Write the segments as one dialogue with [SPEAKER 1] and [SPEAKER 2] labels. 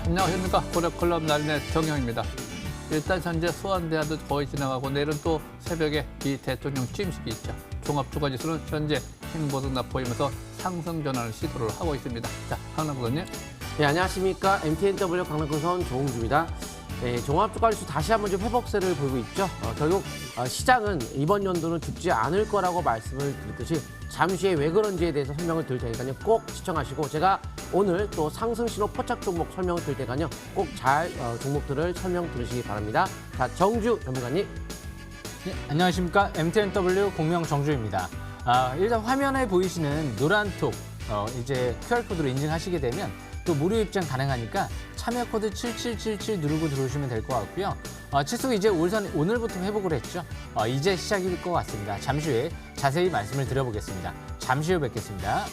[SPEAKER 1] 안녕하십니까. 고려클럽 날의 정영입니다. 일단 현재 수원대하도 거의 지나가고 내일은 또 새벽에 이 대통령 취임식이 있죠. 종합주가지수는 현재 행보등락 보이면서 상승 전환을 시도를 하고 있습니다. 자, 강남부장님.
[SPEAKER 2] 네, 안녕하십니까. MTNW 강남구선 조홍주입니다. 네, 종합주가지수 다시 한번 좀 회복세를 보이고 있죠. 결국 시장은 이번 연도는 죽지 않을 거라고 말씀을 드렸듯이 잠시 후에 왜 그런지에 대해서 설명을 드릴 테니까요. 꼭 시청하시고 제가 오늘 또 상승신호 포착 종목 설명을 드릴 테니까요. 꼭 잘 종목들을 설명 들으시기 바랍니다. 자, 정주 전문가님.
[SPEAKER 3] 네, 안녕하십니까. MTNW 공명 정주입니다. 일단 화면에 보이시는 노란 톡 이제 QR코드로 인증하시게 되면 또 무료 입장 가능하니까 참여 코드 7777 누르고 들어오시면 될 것 같고요. 치수 이제 오늘부터 회복을 했죠. 이제 시작일 것 같습니다. 잠시 후에 자세히 말씀을 드려보겠습니다. 잠시 후 뵙겠습니다.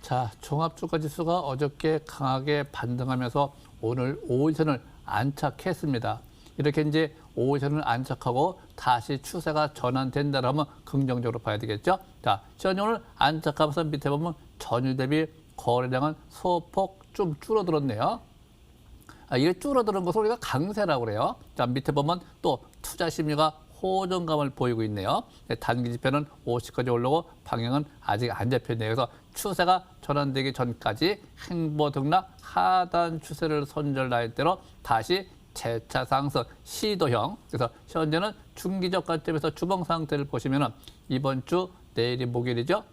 [SPEAKER 1] 자, 종합주가지수가 어저께 강하게 반등하면서 오늘 5일선을 안착했습니다. 이렇게 이제 5일선을 안착하고 다시 추세가 전환된다면 긍정적으로 봐야 되겠죠. 자, 시간이 오늘 안착하면서 밑에 보면 전일 대비 거래량은 소폭 좀 줄어들었네요. 이게 줄어드는 것을 우리가 강세라고 그래요. 자, 밑에 보면 또 투자 심리가 호전감을 보이고 있네요. 단기 지표는 50까지 올라오고 방향은 아직 안 잡혀있네요. 그래서 추세가 전환되기 전까지 행보 등락 하단 추세를 손절할 대로 다시 재차 상승 시도형. 그래서 현재는 중기적 관점에서 주봉 상태를 보시면은 이번 주 내일이 목요일이죠.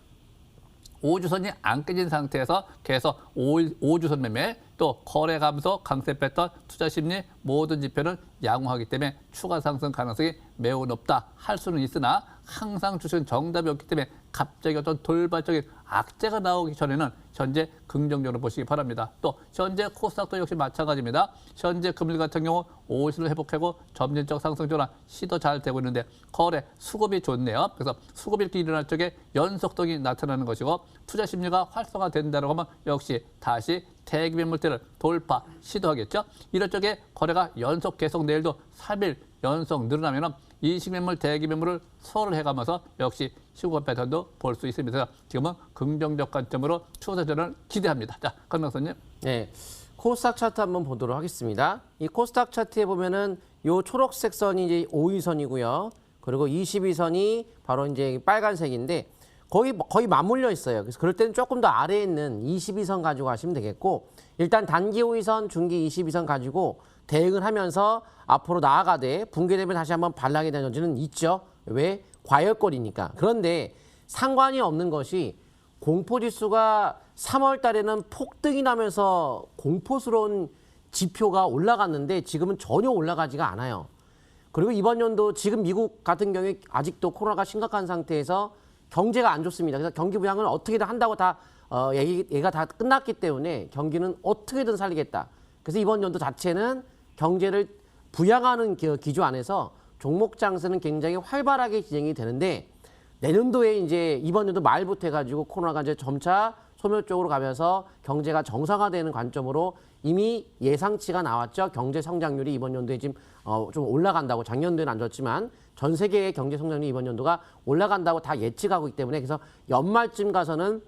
[SPEAKER 1] 5주선이 안 깨진 상태에서 계속 5주선 매매, 또 거래 감소, 강세 패턴, 투자 심리 모든 지표는 양호하기 때문에 추가 상승 가능성이 매우 높다 할 수는 있으나 항상 주식은 정답이 없기 때문에 갑자기 어떤 돌발적인 악재가 나오기 전에는 현재 긍정적으로 보시기 바랍니다. 또 현재 코스닥도 역시 마찬가지입니다. 현재 금일 같은 경우 5일선을 회복하고 점진적 상승 전환 시도 잘 되고 있는데 거래 수급이 좋네요. 그래서 수급이 이렇게 일어날 적에 연속성이 나타나는 것이고 투자 심리가 활성화된다고 하면 역시 다시 대기 매물대를 돌파 시도하겠죠. 이럴 적에 거래가 연속 계속 내일도 3일 연속 늘어나면 인식 매물, 대기 매물을 소화를 해가면서 역시 시고 패턴도 볼 수 있습니다. 지금은 긍정적 관점으로 추세 전환을 기대합니다. 자, 강명선님.
[SPEAKER 2] 네, 코스닥 차트 한번 보도록 하겠습니다. 이 코스닥 차트에 보면은 요 초록색 선이 이제 5위선이고요. 그리고 22선이 바로 이제 빨간색인데 거의 맞물려 있어요. 그래서 그럴 때는 조금 더 아래에 있는 22선 가지고 하시면 되겠고 일단 단기 5위선, 중기 22선 가지고 대응을 하면서 앞으로 나아가되 붕괴되면 다시 한번 반락에 대한 여지는 있죠. 왜? 과열권이니까. 그런데 상관이 없는 것이 공포지수가 3월 달에는 폭등이 나면서 공포스러운 지표가 올라갔는데 지금은 전혀 올라가지가 않아요. 그리고 이번 연도 지금 미국 같은 경우에 아직도 코로나가 심각한 상태에서 경제가 안 좋습니다. 그래서 경기 부양을 어떻게든 한다고 얘가 다 끝났기 때문에 경기는 어떻게든 살리겠다. 그래서 이번 연도 자체는 경제를 부양하는 기조 안에서 종목 장세는 굉장히 활발하게 진행이 되는데 내년도에 이제 이번 연도 말부터 해가지고 코로나가 이제 점차 소멸 쪽으로 가면서 경제가 정상화되는 관점으로 이미 예상치가 나왔죠. 경제 성장률이 이번 연도에 지금 좀 올라간다고 작년도에는 안 좋았지만 전 세계의 경제 성장률이 이번 연도가 올라간다고 다 예측하고 있기 때문에 그래서 연말쯤 가서는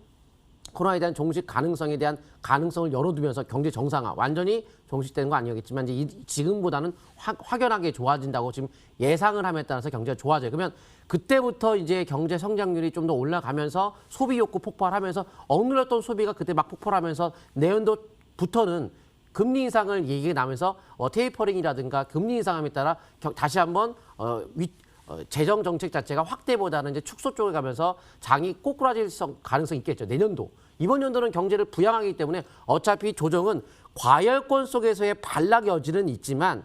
[SPEAKER 2] 코로나에 대한 종식 가능성에 대한 가능성을 열어두면서 경제 정상화 완전히 종식되는 거 아니겠지만 이제 지금보다는 확연하게 좋아진다고 지금 예상을 함에 따라서 경제가 좋아져요. 그러면 그때부터 이제 경제 성장률이 좀 더 올라가면서 소비 욕구 폭발하면서 억눌렸던 소비가 그때 막 폭발하면서 내년도부터는 금리 인상을 얘기가 나면서 테이퍼링이라든가 금리 인상함에 따라 다시 한번 재정 정책 자체가 확대보다는 이제 축소 쪽에 가면서 장이 꼬꾸라질 가능성이 있겠죠. 내년도. 이번 연도는 경제를 부양하기 때문에 어차피 조정은 과열권 속에서의 반락 여지는 있지만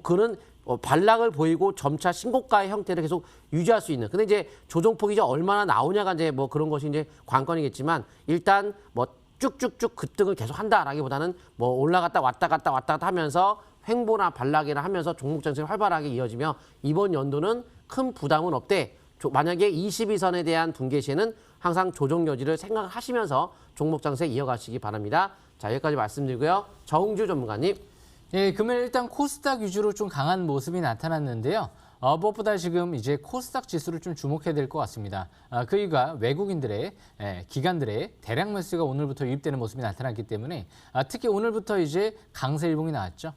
[SPEAKER 2] 그는 반락을 보이고 점차 신고가의 형태를 계속 유지할 수 있는. 근데 이제 조정폭이 이제 얼마나 나오냐가 이제 뭐 그런 것이 이제 관건이겠지만 일단 뭐 쭉쭉쭉 급등을 계속 한다라기보다는 뭐 올라갔다 왔다 갔다 하면서 횡보나 반락이나 하면서 종목 장세가 활발하게 이어지며 이번 연도는 큰 부담은 없대. 만약에 22선에 대한 붕괴 시에는 항상 조정 여지를 생각하시면서 종목 장세 이어가시기 바랍니다. 자, 여기까지 말씀드리고요. 정주 전문가님.
[SPEAKER 3] 예, 금일 일단 코스닥 위주로 좀 강한 모습이 나타났는데요. 무엇보다 지금 이제 코스닥 지수를 좀 주목해야 될 것 같습니다. 그 이유가 외국인들의 기관들의 대량 매수가 오늘부터 유입되는 모습이 나타났기 때문에 특히 오늘부터 이제 강세 일봉이 나왔죠.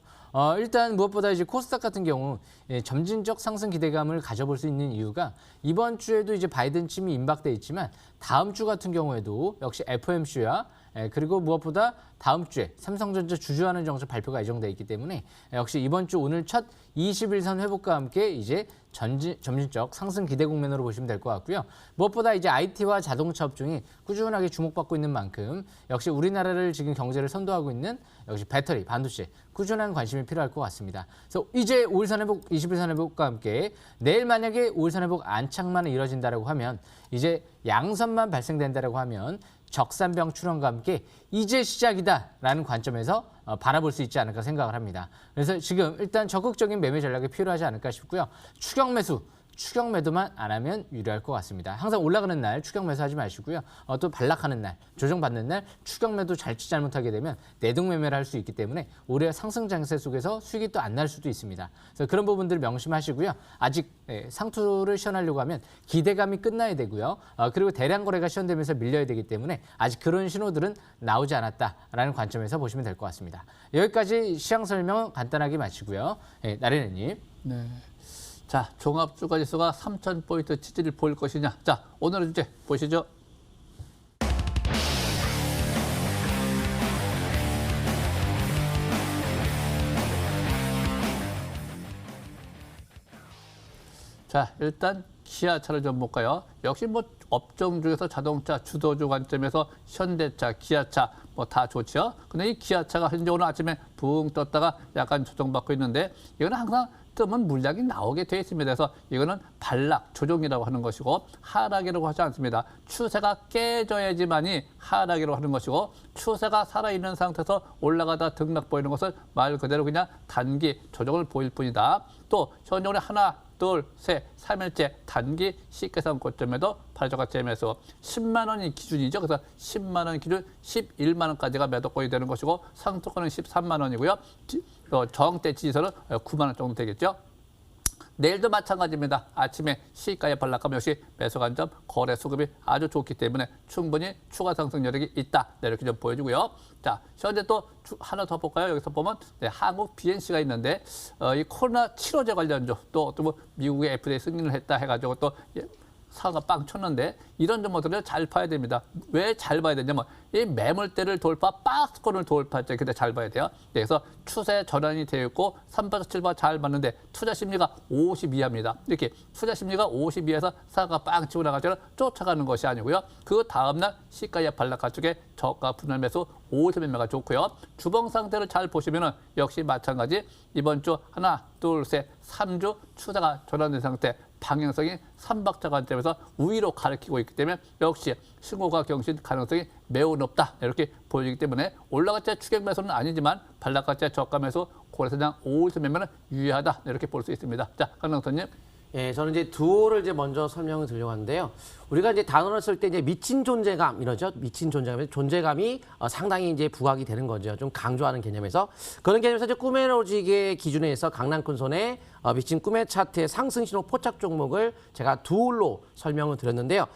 [SPEAKER 3] 일단 무엇보다 이제 코스닥 같은 경우 점진적 상승 기대감을 가져볼 수 있는 이유가 이번 주에도 이제 바이든 침이 임박돼 있지만 다음 주 같은 경우에도 역시 FOMC와 그리고 무엇보다 다음 주에 삼성전자 주주하는 정책 발표가 예정돼 있기 때문에 역시 이번 주 오늘 첫 21선 회복과 함께 이제 점진적 상승 기대 국면으로 보시면 될 것 같고요. 무엇보다 이제 IT와 자동차 업종이 꾸준하게 주목받고 있는 만큼 역시 우리나라를 지금 경제를 선도하고 있는 역시 배터리, 반도체 꾸준한 관심이 필요할 것 같습니다. 그래서 이제 5일선 회복, 21선 회복과 함께 내일 만약에 5일선 회복 안착만 이뤄진다라고 하면 이제 양선만 발생된다라고 하면 적산병 출현과 함께 이제 시작이다라는 관점에서 바라볼 수 있지 않을까 생각을 합니다. 그래서 지금 일단 적극적인 매매 전략이 필요하지 않을까 싶고요. 추격 매수, 추격 매도만 안 하면 유리할 것 같습니다. 항상 올라가는 날 추격 매수하지 마시고요. 또 반락하는 날, 조정받는 날 추격 매도 잘못하게 되면 내동 매매를 할 수 있기 때문에 오히려 상승 장세 속에서 수익이 또 안 날 수도 있습니다. 그래서 그런 부분들 명심하시고요. 아직 상투를 시연하려고 하면 기대감이 끝나야 되고요. 그리고 대량 거래가 시연되면서 밀려야 되기 때문에 아직 그런 신호들은 나오지 않았다라는 관점에서 보시면 될 것 같습니다. 여기까지 시장 설명 간단하게 마치고요. 나래님.
[SPEAKER 1] 네. 자, 종합주가지수가 3,000포인트 지지를 보일 것이냐. 자, 오늘의 주제 보시죠. 자, 일단 기아차를 좀 볼까요? 역시 뭐 업종 중에서 자동차 주도주 관점에서 현대차, 기아차 뭐 다 좋죠. 근데 이 기아차가 현재 오늘 아침에 붕 떴다가 약간 조정받고 있는데 이거는 항상 뜨면 물량이 나오게 돼 있습니다. 그래서 이거는 반락, 조정이라고 하는 것이고 하락이라고 하지 않습니다. 추세가 깨져야지만이 하락이라고 하는 것이고 추세가 살아있는 상태에서 올라가다 등락 보이는 것을 말 그대로 그냥 단기 조정을 보일 뿐이다. 또 현재 오늘 하나, 둘, 셋, 3일째 단기 시가선 고점에도 팔저가째 매수 10만 원이 기준이죠. 그래서 10만 원 기준 11만 원까지가 매도권이 되는 것이고 상투권은 13만 원이고요. 저항대 지지선은 9만 원 정도 되겠죠. 내일도 마찬가지입니다. 아침에 시가에 반락하면 역시 매수 관점 거래 수급이 아주 좋기 때문에 충분히 추가 상승 여력이 있다. 이렇게 좀 보여주고요. 자, 현재 또 하나 더 볼까요? 여기서 보면 한국 BNC가 있는데 이 코로나 치료제 관련주 또 뭐 미국의 FDA 승인을 했다 해가지고 또 상한가 빵 쳤는데 이런 정보들을 잘 봐야 됩니다. 왜 잘 봐야 되냐면 이 매물대를 돌파, 박스권을 돌파할 때 그때 잘 봐야 돼요. 그래서 추세 전환이 되어 있고 3바 7바 잘 봤는데 투자 심리가 50 이하입니다. 이렇게 투자 심리가 50 이하에서 상한가 빵 치고 나가지고 쫓아가는 것이 아니고요. 그 다음날 시가의 반락가 쪽에 저가 분할 매수 50 매매가 좋고요. 주봉 상태를 잘 보시면은 역시 마찬가지 이번 주 하나, 둘, 셋, 3주 추세가 전환된 상태. 방향성이 3박자 관점에서 우위로 가리키고 있기 때문에 역시 신고가 경신 가능성이 매우 높다 이렇게 보이기 때문에 올라갈 때 추격 매수는 아니지만 반락갈 때 저가 매수 고래사장 5일선 매매는 유의하다 이렇게 볼 수 있습니다. 자, 강남선님.
[SPEAKER 2] 예, 저는 이제 두오를 이제 먼저 설명을 드리려고 하는데요. 우리가 이제 단어를 쓸 때 이제 미친 존재감 이러죠. 미친 존재감이 상당히 이제 부각이 되는 거죠. 좀 강조하는 개념에서 그런 개념에서 이제 꿈의 로직의 기준에서 강남큰손의 미친 꿈의 차트의 상승 신호 포착 종목을 제가 두올로 설명을 드렸는데요.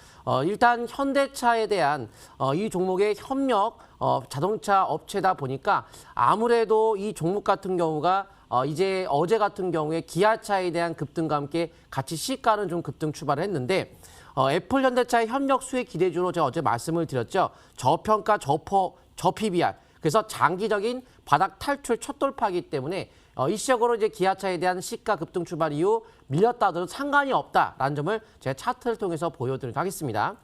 [SPEAKER 2] 일단 현대차에 대한 이 종목의 협력 자동차 업체다 보니까 아무래도 이 종목 같은 경우가 이제 어제 같은 경우에 기아차에 대한 급등과 함께 같이 시가는 좀 급등 출발을 했는데 애플 현대차의 협력 수혜 기대주로 제가 어제 말씀을 드렸죠. 저평가 저 PBR. 그래서 장기적인 바닥 탈출 첫 돌파이기 때문에 일시적으로 이제 기아차에 대한 시가 급등 출발 이후 밀렸다 하더라도 상관이 없다라는 점을 제가 차트를 통해서 보여드리도록 하겠습니다.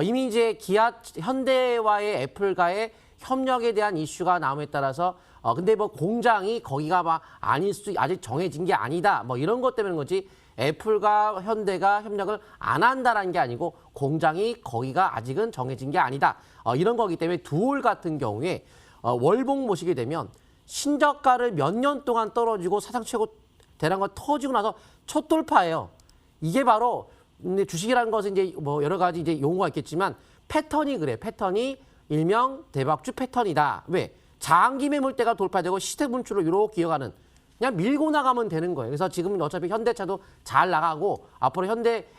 [SPEAKER 2] 이미 이제 현대와의 애플과의 협력에 대한 이슈가 나옴에 따라서 근데 뭐 공장이 거기가 막 아닐 수 아직 정해진 게 아니다 뭐 이런 것 때문인 거지 애플과 현대가 협력을 안 한다라는 게 아니고 공장이 거기가 아직은 정해진 게 아니다 이런 거기 때문에 두올 같은 경우에 월봉 보시게 되면 신저가를 몇 년 동안 떨어지고 사상 최고 대량과 터지고 나서 첫 돌파예요. 이게 바로 근데 주식이라는 것은 이제 뭐 여러 가지 이제 용어가 있겠지만 패턴이 그래. 패턴이 일명 대박주 패턴이다. 왜? 장기 매물대가 돌파되고 시세 분출로 이렇게 이어가는 그냥 밀고 나가면 되는 거예요. 그래서 지금 어차피 현대차도 잘 나가고 앞으로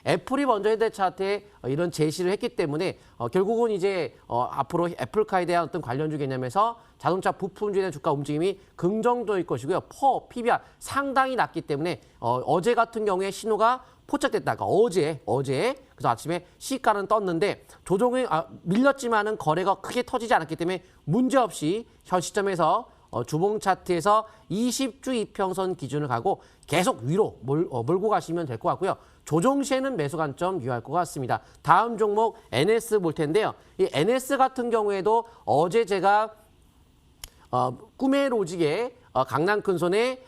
[SPEAKER 2] 애플이 먼저 현대차한테 이런 제시를 했기 때문에 결국은 이제 앞으로 애플카에 대한 어떤 관련주 개념에서 자동차 부품주에 대한 주가 움직임이 긍정적일 것이고요. PBR 상당히 낮기 때문에 어제 같은 경우에 신호가 포착됐다. 그러니까 어제 그래서 아침에 시가는 떴는데 조정이 밀렸지만은 거래가 크게 터지지 않았기 때문에 문제 없이 현 시점에서 주봉 차트에서 20주 이평선 기준을 가고 계속 위로 몰고 가시면 될 것 같고요. 조정 시에는 매수 관점 유효할 것 같습니다. 다음 종목 NS 볼 텐데요. 이 NS 같은 경우에도 어제 제가 꿈의 로직에 강남 근손에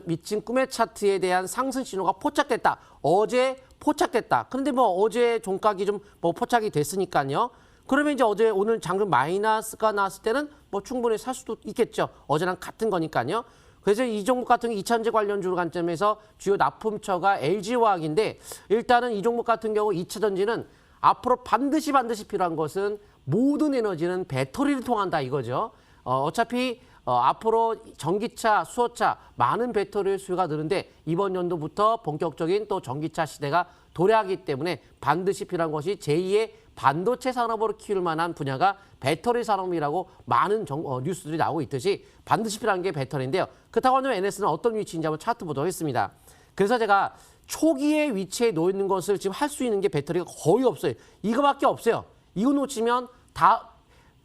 [SPEAKER 2] 미친 꿈의 차트에 대한 상승 신호가 포착됐다. 어제 포착됐다. 그런데 뭐 어제 종가기 좀 포착이 됐으니까요. 그러면 이제 오늘 장중 마이너스가 나왔을 때는 뭐 충분히 살 수도 있겠죠. 어제랑 같은 거니까요. 그래서 이 종목 같은 경우 2차전지 관련주 관점에서 주요 납품처가 LG화학인데 일단은 이 종목 같은 경우 2차전지는 앞으로 반드시 필요한 것은 모든 에너지는 배터리를 통한다 이거죠. 어차피 앞으로 전기차, 수소차 많은 배터리 수요가 느는데 이번 연도부터 본격적인 또 전기차 시대가 도래하기 때문에 반드시 필요한 것이 제2의 반도체 산업으로 키울 만한 분야가 배터리 산업이라고 많은 뉴스들이 나오고 있듯이 반드시 필요한 게 배터리인데요. 그렇다고 하면 NS는 어떤 위치인지 한번 차트 보도록 하겠습니다. 그래서 제가 초기의 위치에 놓여 있는 것을 지금 할 수 있는 게 배터리가 거의 없어요. 이거밖에 없어요. 이거 놓치면 다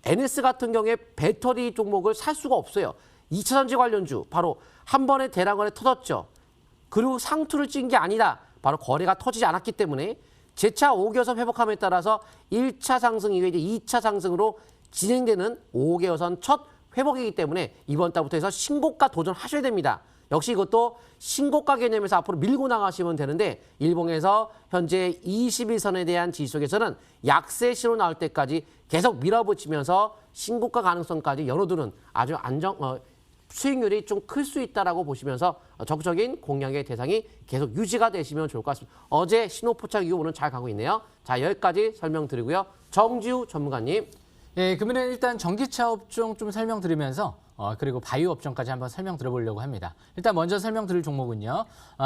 [SPEAKER 2] NS 같은 경우에 배터리 종목을 살 수가 없어요. 2차전지 관련주 바로 한 번에 대량거래 터졌죠. 그리고 상투를 찐 게 아니다. 바로 거래가 터지지 않았기 때문에 재차 5개선 회복함에 따라서 1차 상승 이후에 이제 2차 상승으로 진행되는 5개선 첫 회복이기 때문에 이번 달부터 해서 신고가 도전하셔야 됩니다. 역시 이것도 신고가 개념에서 앞으로 밀고 나가시면 되는데 일봉에서 현재 21선에 대한 지속에서는 약세 신호 나올 때까지 계속 밀어붙이면서 신고가 가능성까지 열어두는 아주 수익률이 좀 클 수 있다라고 보시면서 적극적인 공략의 대상이 계속 유지가 되시면 좋을 것 같습니다. 어제 신호 포착 이후 오늘 잘 가고 있네요. 자, 여기까지 설명드리고요. 정지우 전문가님.
[SPEAKER 3] 예, 그러면 일단 전기차 업종 좀 설명드리면서 그리고 바이오 업종까지 한번 설명드려보려고 합니다. 일단 먼저 설명드릴 종목은요.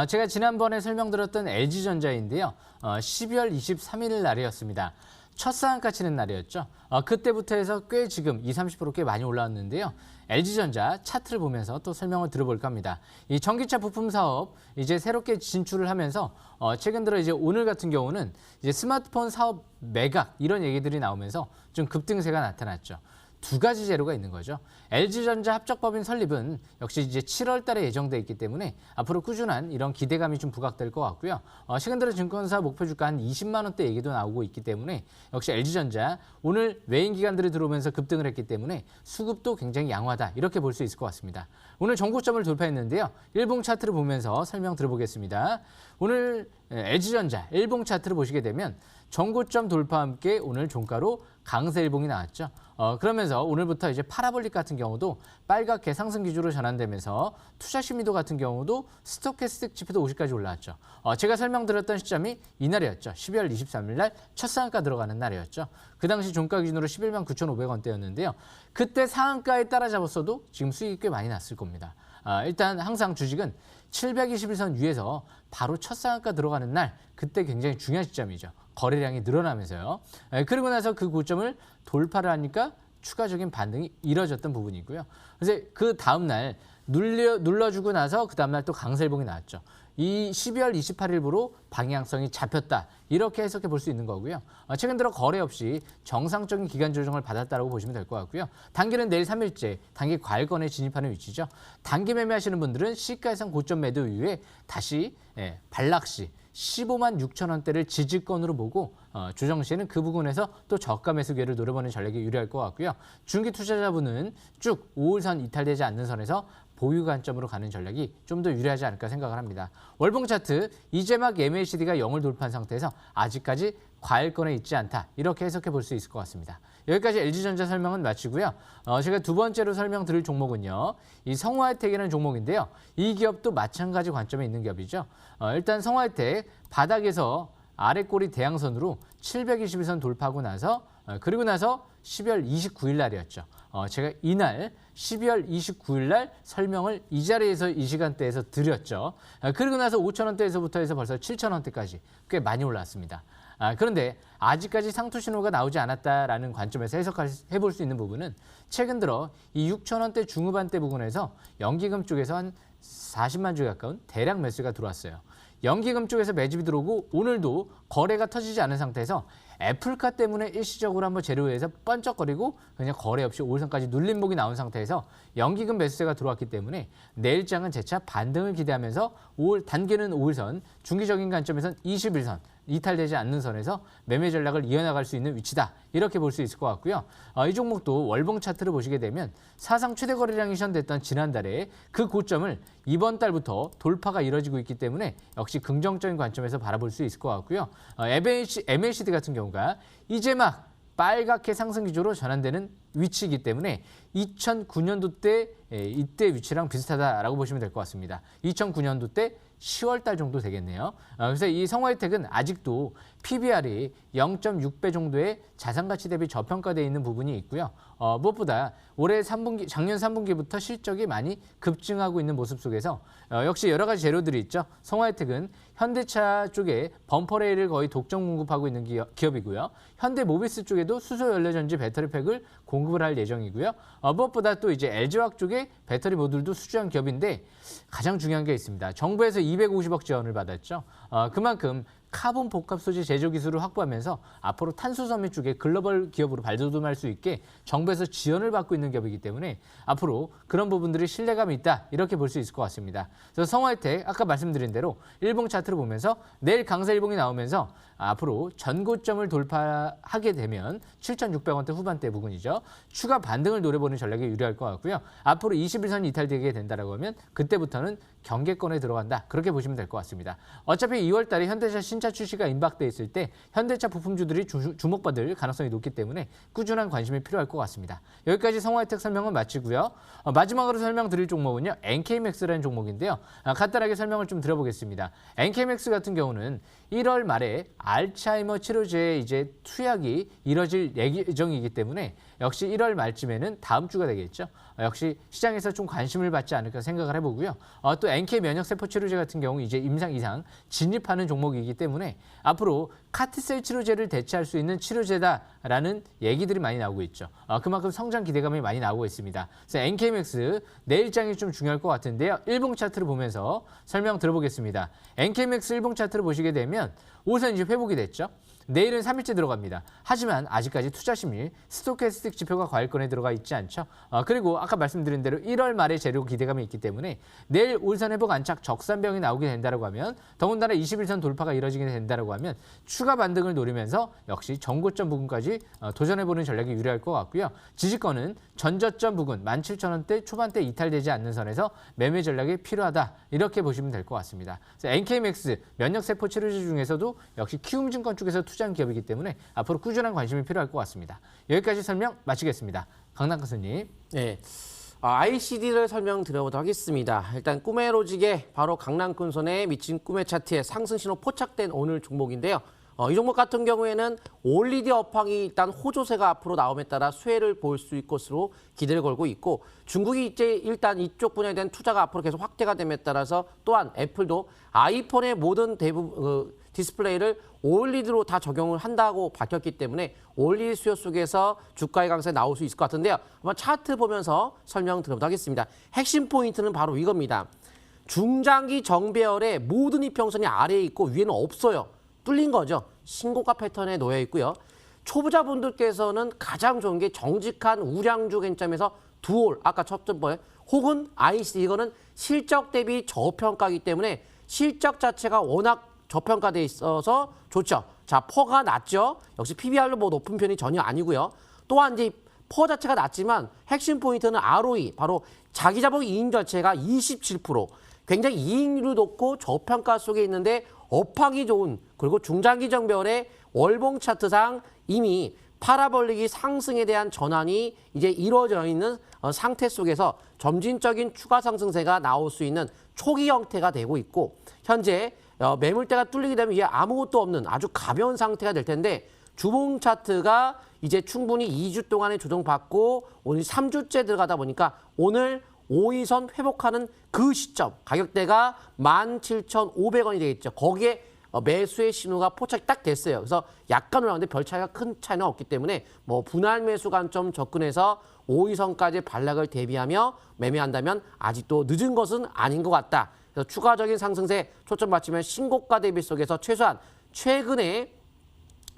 [SPEAKER 3] 제가 지난번에 설명드렸던 LG전자인데요. 12월 23일 날이었습니다. 첫 상한가 치는 날이었죠. 그때부터 해서 꽤 지금 20-30% 꽤 많이 올라왔는데요. LG전자 차트를 보면서 또 설명을 들어볼까 합니다. 이 전기차 부품 사업 이제 새롭게 진출을 하면서 최근 들어 이제 오늘 같은 경우는 이제 스마트폰 사업 매각 이런 얘기들이 나오면서 좀 급등세가 나타났죠. 두 가지 재료가 있는 거죠. LG전자 합작법인 설립은 역시 이제 7월 달에 예정돼 있기 때문에 앞으로 꾸준한 이런 기대감이 좀 부각될 것 같고요. 최근 들어 증권사 목표 주가 한 20만 원대 얘기도 나오고 있기 때문에 역시 LG전자 오늘 외인 기관들이 들어오면서 급등을 했기 때문에 수급도 굉장히 양호하다 이렇게 볼 수 있을 것 같습니다. 오늘 전고점을 돌파했는데요. 일봉 차트를 보면서 설명 들어보겠습니다. 오늘 LG전자 일봉 차트를 보시게 되면 전고점 돌파와 함께 오늘 종가로 강세 일봉이 나왔죠. 그러면서 오늘부터 이제 파라볼릭 같은 경우도 빨갛게 상승 기조로 전환되면서 투자 심리도 같은 경우도 스토캐스틱 지표도 50까지 올라왔죠. 제가 설명드렸던 시점이 이날이었죠. 12월 23일 날 첫 상한가 들어가는 날이었죠. 그 당시 종가 기준으로 11만 9,500원대였는데요. 그때 상한가에 따라잡았어도 지금 수익이 꽤 많이 났을 겁니다. 일단 항상 주식은 721선 위에서 바로 첫 상한가 들어가는 날 그때 굉장히 중요한 시점이죠. 거래량이 늘어나면서요. 그리고 나서 그 고점을 돌파를 하니까 추가적인 반등이 이뤄졌던 부분이고요. 그래서 그 다음 날 눌러주고 나서 그 다음 날 또 강세일봉이 나왔죠. 이 12월 28일부로 방향성이 잡혔다. 이렇게 해석해 볼 수 있는 거고요. 최근 들어 거래 없이 정상적인 기간 조정을 받았다고 보시면 될 것 같고요. 단기는 내일 3일째 단기 과열권에 진입하는 위치죠. 단기 매매하시는 분들은 시가에선 고점 매도 이후에 다시 반락시 15만 6천 원대를 지지권으로 보고 조정 시에는 그 부분에서 또 저가 매수 기회를 노려보는 전략이 유리할 것 같고요. 중기 투자자분은 쭉 5일선 이탈되지 않는 선에서 보유 관점으로 가는 전략이 좀 더 유리하지 않을까 생각을 합니다. 월봉 차트 이제 막 MACD가 0을 돌파한 상태에서 아직까지 과열권에 있지 않다. 이렇게 해석해 볼 수 있을 것 같습니다. 여기까지 LG전자 설명은 마치고요. 제가 두 번째로 설명드릴 종목은요. 이 성화혜택이라는 종목인데요. 이 기업도 마찬가지 관점에 있는 기업이죠. 일단 성화혜택 바닥에서 아래 꼬리 대양선으로 721선 돌파하고 나서 그리고 나서 12월 29일 날이었죠. 제가 이날 12월 29일 날 설명을 이 자리에서 이 시간대에서 드렸죠. 그리고 나서 5,000원대에서부터 해서 벌써 7,000원대까지 꽤 많이 올랐습니다. 그런데 아직까지 상투 신호가 나오지 않았다라는 관점에서 해석해볼 수 있는 부분은 최근 들어 이 6,000원대 중후반대 부근에서 연기금 쪽에서 한 40만 주에 가까운 대량 매수가 들어왔어요. 연기금 쪽에서 매집이 들어오고 오늘도 거래가 터지지 않은 상태에서 애플카 때문에 일시적으로 한번 재료에서 번쩍거리고 그냥 거래 없이 5일선까지 눌림목이 나온 상태에서 연기금 매수세가 들어왔기 때문에 내일장은 재차 반등을 기대하면서 단기는 5일선, 중기적인 관점에선 21선, 이탈되지 않는 선에서 매매 전략을 이어나갈 수 있는 위치다. 이렇게 볼 수 있을 것 같고요. 이 종목도 월봉 차트를 보시게 되면 사상 최대 거래량이 시현됐던 지난달에 그 고점을 이번 달부터 돌파가 이뤄지고 있기 때문에 역시 긍정적인 관점에서 바라볼 수 있을 것 같고요. MACD 같은 경우가 이제 막 빨갛게 상승 기조로 전환되는 위치이기 때문에 2009년도 때 이때 위치랑 비슷하다라고 보시면 될 것 같습니다. 2009년도 때 10월 달 정도 되겠네요. 그래서 이 성화혜택은 아직도 PBR이 0.6배 정도의 자산가치 대비 저평가되어 있는 부분이 있고요. 무엇보다 올해 3분기, 작년 3분기부터 실적이 많이 급증하고 있는 모습 속에서 역시 여러 가지 재료들이 있죠. 성화혜택은 현대차 쪽에 범퍼레일을 거의 독점 공급하고 있는 기업이고요. 현대모비스 쪽에도 수소 연료전지 배터리팩을 공급을 할 예정이고요. 무엇보다 또 이제 LG화학 쪽에 배터리 모듈도 수주한 기업인데 가장 중요한 게 있습니다. 정부에서 250억 지원을 받았죠. 그만큼 카본 복합 소재 제조 기술을 확보하면서 앞으로 탄소 섬유 쪽에 글로벌 기업으로 발돋움할 수 있게 정부에서 지원을 받고 있는 기업이기 때문에 앞으로 그런 부분들이 신뢰감이 있다 이렇게 볼 수 있을 것 같습니다. 그래서 성화혜택 아까 말씀드린 대로 일봉 차트를 보면서 내일 강세 일봉이 나오면서 앞으로 전고점을 돌파하게 되면 7,600원대 후반대 부근이죠. 추가 반등을 노려보는 전략이 유리할 것 같고요. 앞으로 21선이 이탈되게 된다라고 하면 그때부터는 경계권에 들어간다. 그렇게 보시면 될 것 같습니다. 어차피 2월 달에 현대차 신차 출시가 임박돼 있을 때 현대차 부품주들이 주목받을 가능성이 높기 때문에 꾸준한 관심이 필요할 것 같습니다. 여기까지 성화혜택 설명은 마치고요. 마지막으로 설명드릴 종목은요. NK맥스라는 종목인데요. 간단하게 설명을 좀 드려보겠습니다. NK맥스 같은 경우는 1월 말에 알츠하이머 치료제의 이제 투약이 이뤄질 예정이기 때문에 역시 1월 말쯤에는 다음 주가 되겠죠. 역시 시장에서 좀 관심을 받지 않을까 생각을 해보고요. 또 NK 면역세포 치료제 같은 경우 이제 임상 이상 진입하는 종목이기 때문에 앞으로 카티셀 치료제를 대체할 수 있는 치료제다라는 얘기들이 많이 나오고 있죠. 그만큼 성장 기대감이 많이 나오고 있습니다. 그래서 NK맥스 내일장이 좀 중요할 것 같은데요. 일봉 차트를 보면서 설명 들어보겠습니다. NK맥스 일봉 차트를 보시게 되면 우선 이제 회복이 됐죠. 내일은 3일째 들어갑니다. 하지만 아직까지 투자심리, 스토캐스틱 지표가 과열권에 들어가 있지 않죠. 그리고 아까 말씀드린 대로 1월 말에 재료 기대감이 있기 때문에 내일 울산 회복 안착 적산병이 나오게 된다고 하면 더군다나 21선 돌파가 이뤄지게 된다고 하면 추가 반등을 노리면서 역시 전고점 부근까지 도전해보는 전략이 유리할 것 같고요. 지지권은 전저점 부근 17,000원대 초반대 이탈되지 않는 선에서 매매 전략이 필요하다. 이렇게 보시면 될 것 같습니다. 그래서 NK맥스 면역세포 치료제 중에서도 역시 키움증권 쪽에서 투자한 기업이기 때문에 앞으로 꾸준한 관심이 필요할 것 같습니다. 여기까지 설명 마치겠습니다. 강남 교수님.
[SPEAKER 2] 네. ICD를 설명드려보도록 하겠습니다. 일단 꿈의 로직에 바로 강남군손에 미친 꿈의 차트에 상승 신호 포착된 오늘 종목인데요. 이 종목 같은 경우에는 올리디 업황이 일단 호조세가 앞으로 나옴에 따라 수혜를 볼 수 있을 것으로 기대를 걸고 있고 중국이 이제 일단 이쪽 분야에 대한 투자가 앞으로 계속 확대가 됨에 따라서 또한 애플도 아이폰의 모든 대부분 디스플레이를 올리드로 다 적용을 한다고 밝혔기 때문에 올리드 수요 속에서 주가의 강세 나올 수 있을 것 같은데요. 한번 차트 보면서 설명드려보도록 하겠습니다. 핵심 포인트는 바로 이겁니다. 중장기 정배열의 모든 이평선이 아래에 있고 위에는 없어요. 뚫린 거죠. 신고가 패턴에 놓여 있고요. 초보자분들께서는 가장 좋은 게 정직한 우량주 관점에서 두올, 아까 첫 번째 혹은 IC 이거는 실적 대비 저평가이기 때문에 실적 자체가 워낙 저평가돼 있어서 좋죠. 자, 퍼가 낮죠. 역시 PBR도 뭐 높은 편이 전혀 아니고요. 또한 이제 퍼 자체가 낮지만 핵심 포인트는 ROE, 바로 자기자본 이익 자체가 27%. 굉장히 이익률이 높고 저평가 속에 있는데 업황이 좋은 그리고 중장기 정배열의 월봉 차트상 이미 파라볼릭이 상승에 대한 전환이 이제 이루어져 있는 상태 속에서 점진적인 추가 상승세가 나올 수 있는 초기 형태가 되고 있고 현재 매물대가 뚫리게 되면 이게 아무것도 없는 아주 가벼운 상태가 될 텐데 주봉 차트가 이제 충분히 2주 동안의 조정받고 오늘 3주째 들어가다 보니까 오늘 5위선 회복하는 그 시점 가격대가 17,500원이 되겠죠. 거기에 매수의 신호가 포착이 딱 됐어요. 그래서 약간 올라가는데 별 차이가 큰 차이는 없기 때문에 뭐 분할 매수 관점 접근해서 5위선까지 반락을 대비하며 매매한다면 아직도 늦은 것은 아닌 것 같다. 그래서 추가적인 상승세에 초점 맞추면 신고가 대비 속에서 최소한 최근에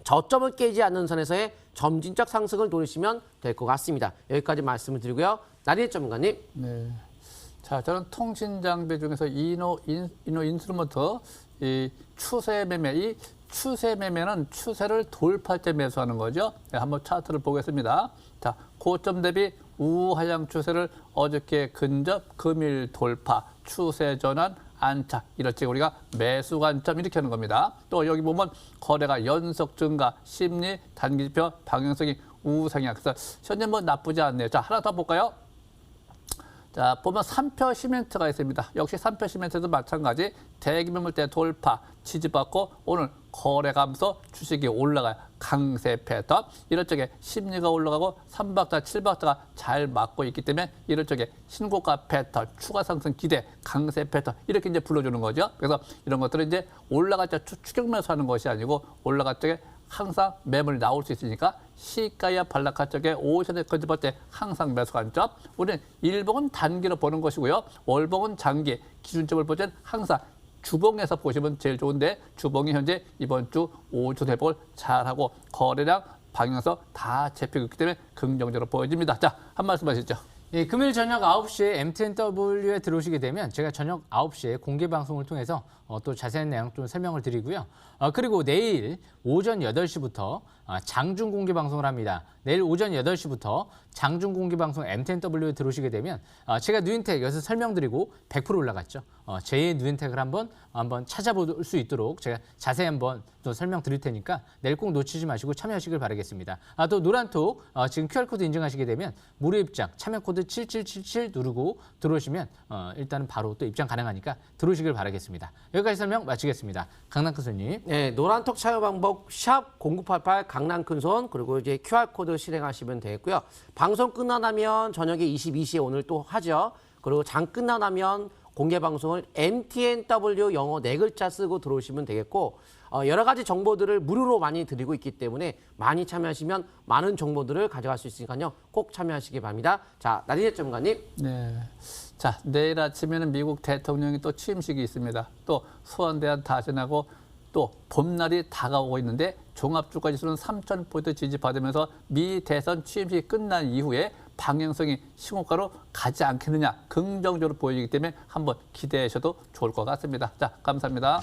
[SPEAKER 2] 저점을 깨지 않는 선에서의 점진적 상승을 노리시면 될 것 같습니다. 여기까지 말씀을 드리고요. 나리의 전문가님.
[SPEAKER 1] 네. 자, 저는 통신 장비 중에서 이노 인스트루먼트 이 추세 매매, 이 추세 매매는 추세를 돌파할 때 매수하는 거죠. 네, 한번 차트를 보겠습니다. 자, 고점 대비 우하향 추세를 어저께 근접, 금일 돌파, 추세 전환, 안착, 이렇게 우리가 매수 관점 이렇게 하는 겁니다. 또 여기 보면 거래가 연속 증가, 심리, 단기지표, 방향성이 우상향. 그래서 현재 뭐 나쁘지 않네요. 자, 하나 더 볼까요? 자, 보면 3표 시멘트가 있습니다. 역시 3표 시멘트도 마찬가지 대기 매물대 돌파, 지지받고 오늘 거래 감소, 주식이 올라가요. 강세 패턴. 이럴 적에 심리가 올라가고 3박자, 7박자가 잘 맞고 있기 때문에 이럴 적에 신고가 패턴, 추가 상승 기대, 강세 패턴 이렇게 이제 불러주는 거죠. 그래서 이런 것들은 이제 올라갈 때 추격 매수하는 것이 아니고 올라갈 적에 항상 매물이 나올 수 있으니까 시가야 반락할 적에 5선에 거듭할 때 항상 매수 관점. 우리는 일봉은 단기로 보는 것이고요. 월봉은 장기, 기준점을 볼 때는 항상 주봉에서 보시면 제일 좋은데 주봉이 현재 이번 주 5주 회복을 잘하고 거래량, 방향성 다 잡히고 있기 때문에 긍정적으로 보여집니다. 자, 한 말씀 하시죠.
[SPEAKER 3] 예, 금요일 저녁 9시에 MTNW에 들어오시게 되면 제가 저녁 9시에 공개 방송을 통해서 또 자세한 내용 좀 설명을 드리고요. 그리고 내일 오전 8시부터 장중 공개 방송을 합니다. 내일 오전 8시부터 장중 공개 방송 MTNW에 들어오시게 되면 제가 누인텍 여기서 설명드리고 100% 올라갔죠. 제2의 누인텍을 한번 찾아볼 수 있도록 제가 자세히 한번 또 설명드릴 테니까 내일 꼭 놓치지 마시고 참여하시길 바라겠습니다. 또 노란톡 지금 QR코드 인증하시게 되면 무료 입장 참여코드 7777 누르고 들어오시면 일단은 바로 또 입장 가능하니까 들어오시길 바라겠습니다. 여기까지 설명 마치겠습니다. 강남 큰손님.
[SPEAKER 2] 네, 노란톡 참여 방법 샵 0988 강남 큰손 그리고 이제 QR코드 실행하시면 되겠고요. 방송 끝나면 저녁에 22시에 오늘 또 하죠. 그리고 장 끝나면 공개 방송을 MTNW 영어 4글자 쓰고 들어오시면 되겠고 여러 가지 정보들을 무료로 많이 드리고 있기 때문에 많이 참여하시면 많은 정보들을 가져갈 수 있으니까요. 꼭 참여하시기 바랍니다. 자, 나리네 전문가님.
[SPEAKER 1] 네. 자, 내일 아침에는 미국 대통령이 또 취임식이 있습니다. 또 소환대한 다신하고 또 봄날이 다가오고 있는데 종합주가지수는 3,000포인트 지지받으면서 미 대선 취임식이 끝난 이후에 방향성이 신고가로 가지 않겠느냐 긍정적으로 보이기 때문에 한번 기대하셔도 좋을 것 같습니다. 자, 감사합니다.